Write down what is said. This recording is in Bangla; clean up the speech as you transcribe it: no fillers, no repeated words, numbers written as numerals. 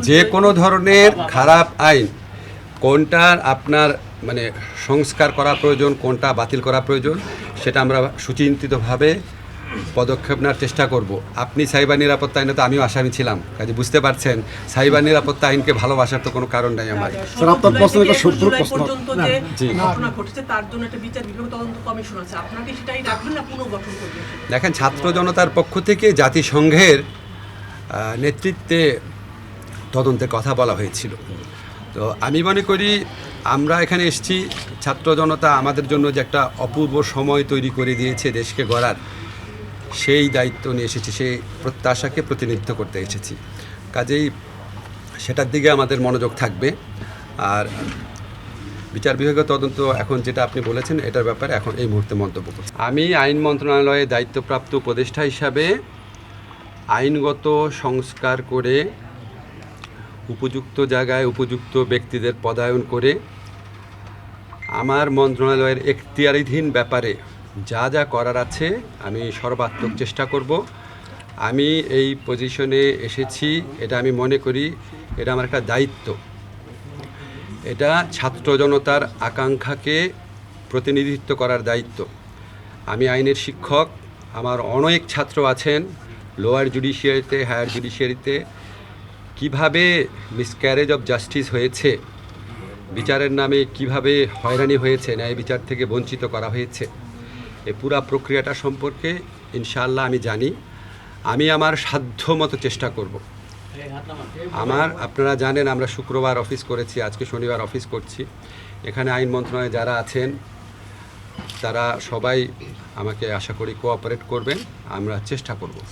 যে কোনো ধরনের খারাপ আইন কোনটার আপনার মানে সংস্কার করা প্রয়োজন, কোনটা বাতিল করা প্রয়োজন, সেটা আমরা সুচিন্তিতভাবে পদক্ষেপ নেওয়ার চেষ্টা করব। আপনি সাইবার নিরাপত্তা আইনে তো আমিও আসামি ছিলাম, কাজে বুঝতে পারছেন সাইবার নিরাপত্তা আইনকে ভালোবাসার তো কোনো কারণ নাই আমার। স্যার, আপনার প্রশ্ন একটা সূত্র প্রশ্ন। জি। ঘটনা ঘটেছে তার জন্য একটা বিচার বিভাগ তদন্ত কমিশন আছে, আপনাকে সেটাই রাখবেন না পুনর্গঠন করবেন? দেখেন, ছাত্র জনতার পক্ষ থেকে জাতিসংঘের নেতৃত্বে তদন্তের কথা বলা হয়েছিল। তো আমি মনে করি আমরা এখানে এসেছি, ছাত্র জনতা আমাদের জন্য যে একটা অপূর্ব সময় তৈরি করে দিয়েছে দেশকে গড়ার, সেই দায়িত্ব নিয়ে এসেছি, সেই প্রত্যাশাকে প্রতিনিধিত্ব করতে এসেছি। কাজেই সেটার দিকে আমাদের মনোযোগ থাকবে। আর বিচার বিভাগীয় তদন্ত এখন যেটা আপনি বলেছেন এটার ব্যাপারে এখন এই মুহূর্তে মন্তব্য করছি। আমি আইন মন্ত্রণালয়ে দায়িত্বপ্রাপ্ত উপদেষ্টা হিসাবে আইনগত সংস্কার করে উপযুক্ত জায়গায় উপযুক্ত ব্যক্তিদের পদায়ন করে আমার মন্ত্রণালয়ের এখতিয়ারাধীন ব্যাপারে যা যা করার আছে আমি সর্বাত্মক চেষ্টা করব। আমি এই পজিশনে এসেছি, এটা আমি মনে করি এটা আমার একটা দায়িত্ব। এটা ছাত্র জনতার আকাঙ্ক্ষাকে প্রতিনিধিত্ব করার দায়িত্ব। আমি আইনের শিক্ষক, আমার অনেক ছাত্র আছেন লোয়ার জুডিশিয়ারিতে, হায়ার জুডিশিয়ারিতে, কিভাবে মিসক্যারেজ অফ জাস্টিস হয়েছে, বিচারের নামে কিভাবে হয়রানি হয়েছে, ন্যায় বিচার থেকে বঞ্চিত করা হয়েছে, এই পুরা প্রক্রিয়াটা সম্পর্কে ইনশাআল্লাহ আমি জানি। আমি আমার সাধ্যমতো চেষ্টা করব। আপনারা জানেন আমরা শুক্রবার অফিস করেছি, আজকে শনিবার অফিস করছি। এখানে আইন মন্ত্রণালয়ে যারা আছেন তারা সবাই আমাকে আশা করি কোঅপারেট করবেন, আমরা চেষ্টা করব।